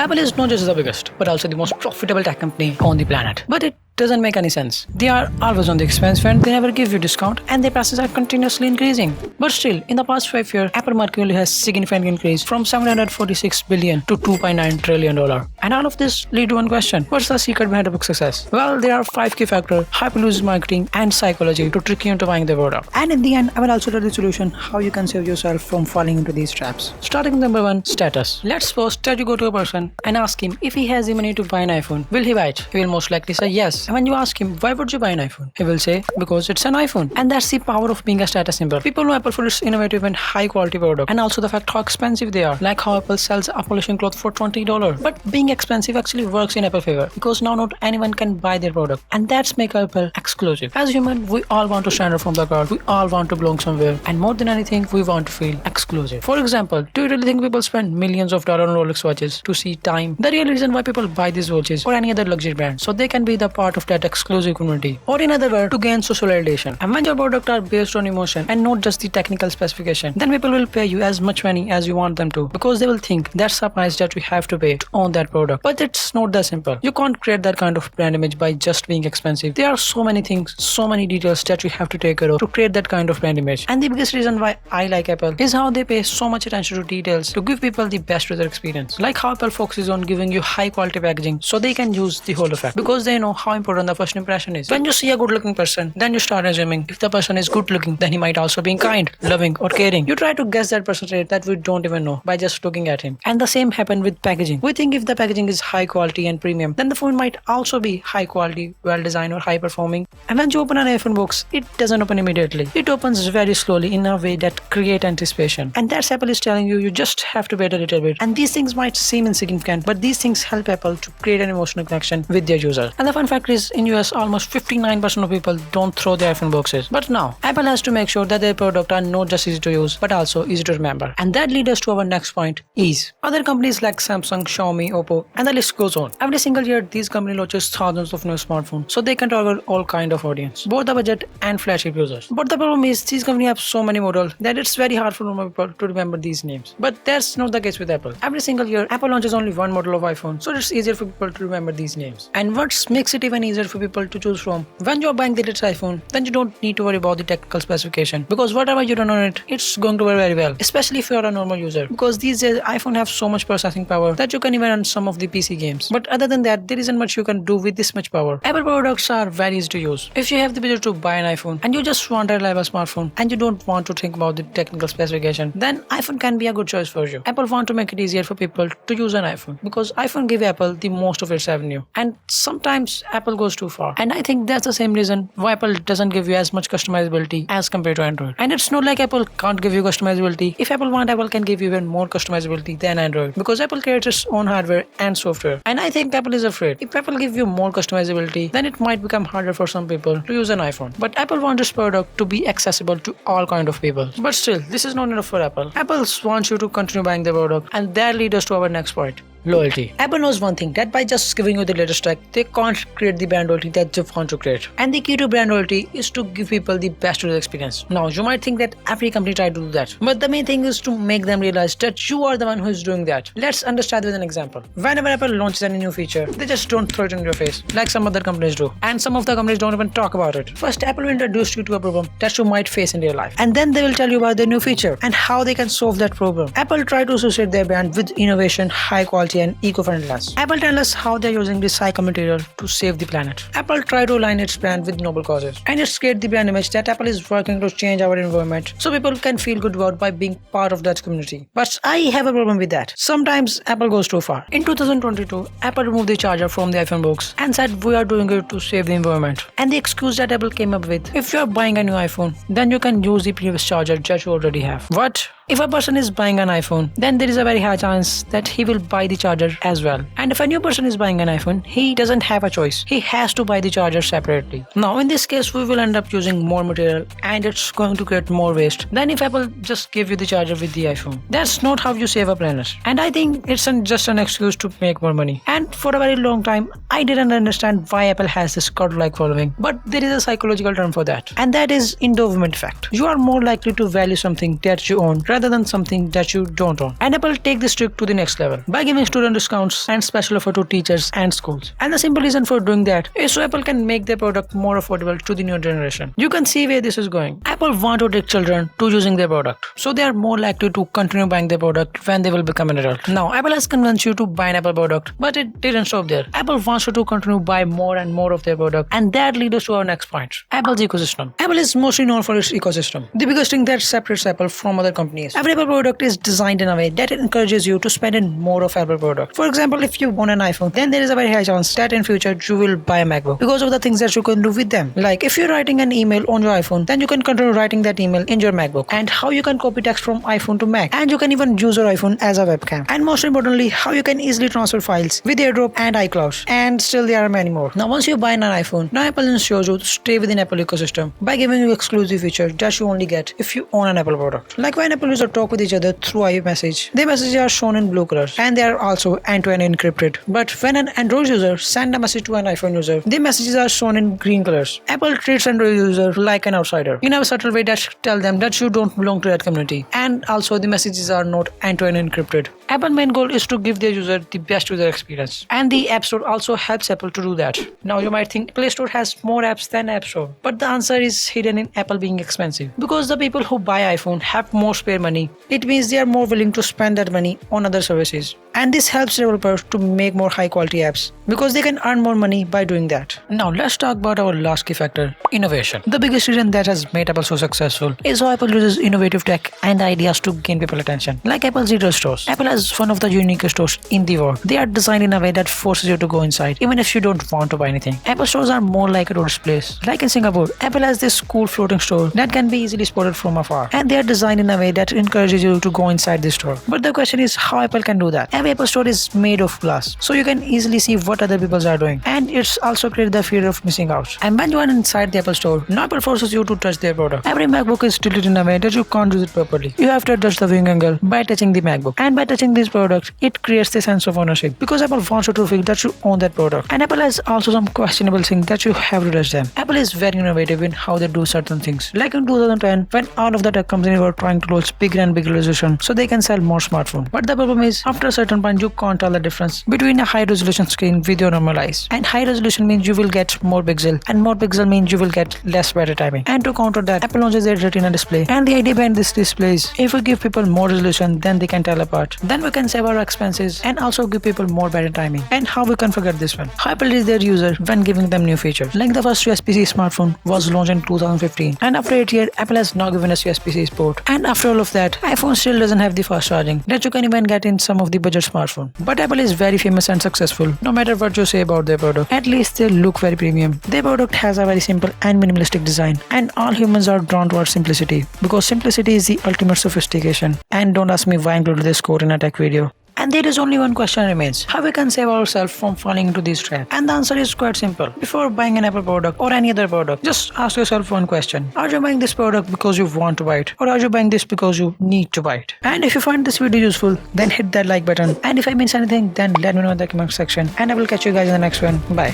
Apple is not just the biggest, but also the most profitable tech company on the planet. But it doesn't make any sense. They are always on the expense front, they never give you discount, and their prices are continuously increasing. But still, in the past 5 years, Apple market value has significantly increased from $746 billion to $2.9 trillion. And all of this lead to one question: what's the secret behind Apple's success? Well, there are 5 key factors: hyper-loose marketing and psychology to trick you into buying the product. And in the end, I will also tell the solution how you can save yourself from falling into these traps. Starting with number 1, status. Let's suppose that you go to a person and ask him if he has the money to buy an iPhone. Will he buy it? He will most likely say yes. And when you ask him, why would you buy an iPhone? He will say, because it's an iPhone. And that's the power of being a status symbol. People know Apple for its innovative and high quality product, and also the fact how expensive they are. Like how Apple sells a polishing cloth for $20. But being expensive actually works in Apple favor, because now not anyone can buy their product. And that's make Apple exclusive. As human, we all want to stand out from the crowd. We all want to belong somewhere. And more than anything, we want to feel exclusive. For example, do you really think people spend millions of dollars on Rolex watches to see time? The real reason why people buy these watches or any other luxury brand, so they can be the part of that exclusive community, or in other words, to gain social validation. And when your products are based on emotion and not just the technical specification, then people will pay you as much money as you want them to, because they will think that's the price that you have to pay to own that product. But it's not that simple. You can't create that kind of brand image by just being expensive. There are so many things, so many details that you have to take care of to create that kind of brand image. And the biggest reason why I like Apple is how they pay so much attention to details to give people the best user experience. Like how Apple focuses on giving you high quality packaging so they can use the whole effect, because they know how important the first impression is. When you see a good looking person, then you start assuming if the person is good looking, then he might also be kind, loving, or caring. You try to guess that person's trait that we don't even know by just looking at him. And the same happened with packaging. We think if the packaging is high quality and premium, then the phone might also be high quality, well designed, or high performing. And when you open an iPhone box, it doesn't open immediately. It opens very slowly in a way that creates anticipation. And that's Apple is telling you, you just have to wait a little bit. And these things might seem insignificant, but these things help Apple to create an emotional connection with their user. And the fun fact is, in US, almost 59% of people don't throw their iPhone boxes. But now, Apple has to make sure that their products are not just easy to use, but also easy to remember. And that leads us to our next point, ease. Other companies like Samsung, Xiaomi, Oppo, and the list goes on. Every single year, these companies launches thousands of new smartphones, so they can target all kind of audience, both the budget and flagship users. But the problem is, these companies have so many models that it's very hard for normal people to remember these names. But that's not the case with Apple. Every single year, Apple launches only one model of iPhone, so it's easier for people to remember these names. And what makes it even easier for people to choose from, when you're buying the latest iPhone, then you don't need to worry about the technical specification, because whatever you run on it, it's going to work very well, especially if you're a normal user, because these days iPhone have so much processing power that you can even run some of the PC games. But other than that, there isn't much you can do with this much power. Apple products are very easy to use. If you have the budget to buy an iPhone and you just want a reliable smartphone and you don't want to think about the technical specification, then iPhone can be a good choice for you. Apple want to make it easier for people to use an iPhone, because iPhone give Apple the most of its revenue, and sometimes Apple goes too far. And I think that's the same reason why Apple doesn't give you as much customizability as compared to Android. And it's not like Apple can't give you customizability. If Apple want, Apple can give you even more customizability than Android, because Apple creates its own hardware and software. And I think Apple is afraid if Apple give you more customizability, then it might become harder for some people to use an iPhone. But Apple wants its product to be accessible to all kind of people. But still, this is not enough for Apple. Apple wants you to continue buying the product, and that leads us to our next point. Loyalty. Apple knows one thing, that by just giving you the latest tech, they can't create the brand loyalty that they want to create. And the key to brand loyalty is to give people the best user experience. Now, you might think that every company tries to do that, but the main thing is to make them realize that you are the one who is doing that. Let's understand with an example. Whenever Apple launches any new feature, they just don't throw it in your face like some other companies do. And some of the companies don't even talk about it. First, Apple will introduce you to a problem that you might face in your life, and then they will tell you about their new feature and how they can solve that problem. Apple try to associate their brand with innovation, high quality, and eco-friendliness. Apple tells us how they're using recycled material to save the planet. Apple try to align its brand with noble causes, and it's create the brand image that Apple is working to change our environment so people can feel good about by being part of that community. But I have a problem with that. Sometimes Apple goes too far. In 2022, Apple removed the charger from the iPhone box and said we are doing it to save the environment. And the excuse that Apple came up with, if you are buying a new iPhone, then you can use the previous charger that you already have. What? If a person is buying an iPhone, then there is a very high chance that he will buy the charger as well. And if a new person is buying an iPhone, he doesn't have a choice. He has to buy the charger separately. Now, in this case, we will end up using more material, and it's going to create more waste than if Apple just give you the charger with the iPhone. That's not how you save a planet. And I think it's just an excuse to make more money. And for a very long time, I didn't understand why Apple has this cult-like following. But there is a psychological term for that, and that is endowment effect. You are more likely to value something that you own rather than something that you don't own. And Apple take this trick to the next level by giving student discounts and special offer to teachers and schools. And the simple reason for doing that is so Apple can make their product more affordable to the new generation. You can see where this is going. Apple want to trick children to using their product, so they are more likely to continue buying their product when they will become an adult. Now, Apple has convinced you to buy an Apple product, but it didn't stop there. Apple wants you to continue buy more and more of their product, and that leads us to our next point: Apple's ecosystem. Apple is mostly known for its ecosystem, the biggest thing that separates Apple from other companies. Every Apple product is designed in a way that it encourages you to spend in more of Apple product. For example, if you own an iPhone, then there is a very high chance that in future you will buy a MacBook because of the things that you can do with them. Like if you're writing an email on your iPhone, then you can continue writing that email in your MacBook, and how you can copy text from iPhone to Mac, and you can even use your iPhone as a webcam, and most importantly, how you can easily transfer files with AirDrop and iCloud, and still there are many more. Now, once you buy an iPhone, now Apple ensures you to stay within Apple ecosystem by giving you exclusive features that you only get if you own an Apple product. Like when Apple users talk with each other through iMessage, their messages are shown in blue color, and they are also end-to-end encrypted. But when an Android user sends a message to an iPhone user, their messages are shown in green colors. Apple treats Android user like an outsider in a subtle way that tell them that you don't belong to that community, and also the messages are not end-to-end encrypted. Apple's main goal is to give their user the best user experience, and the App Store also helps Apple to do that. Now you might think Play Store has more apps than App Store, but the answer is hidden in Apple being expensive. Because the people who buy iPhone have more spare money, it means they are more willing to spend that money on other services, and this helps developers to make more high quality apps because they can earn more money by doing that. Now let's talk about our last key factor: innovation. The biggest reason that has made Apple so successful is how Apple uses innovative tech and ideas to gain people attention. Like Apple's retail stores. Apple has one of the uniquest stores in the world. They are designed in a way that forces you to go inside even if you don't want to buy anything. Apple stores are more like a tourist place. Like in Singapore, Apple has this cool floating store that can be easily spotted from afar, and they are designed in a way that encourages you to go inside the store. But the question is how Apple can do that. Every Apple store is made of glass, so you can easily see what other people are doing, and it's also created the fear of missing out. And when you are inside the Apple store, now Apple forces you to touch their product. Every MacBook is tilted in a way that you can't use it properly. You have to adjust the viewing angle by touching the MacBook, and by touching this product, it creates a sense of ownership because Apple wants you to feel that you own that product. And Apple has also some questionable things that you have to touch them. Apple is very innovative in how they do certain things. Like in 2010, when all of the tech companies were trying to launch bigger and bigger resolution so they can sell more smartphones. But the problem is, after a certain point, you can't tell the difference between a high resolution screen with your normal eyes. And high resolution means you will get more pixel, and more pixel means you will get less battery timing. And to counter that, Apple launches their Retina display. And the idea behind this display is, if we give people more resolution, then they can tell apart. Then we can save our expenses and also give people more battery timing. And how we can forget this one? How Apple is their user when giving them new features. Like the first USB-C smartphone was launched in 2015, and after 8 years, Apple has now given us USB-C port. And after all of that, iPhone still doesn't have the fast charging that you can even get in some of the budget smartphones. But Apple is very famous and successful. No matter what you say about their product, at least they look very premium. Their product has a very simple and minimalistic design, and all humans are drawn towards simplicity because simplicity is the ultimate sophistication. And don't ask me why I included this quote in a tech video. And there is only one question remains: how we can save ourselves from falling into this trap? And the answer is quite simple. Before buying an Apple product or any other product, just ask yourself one question: are you buying this product because you want to buy it, or are you buying this because you need to buy it? And if you find this video useful, then hit that like button. And if I missed anything, then let me know in the comment section, and I will catch you guys in the next one. Bye.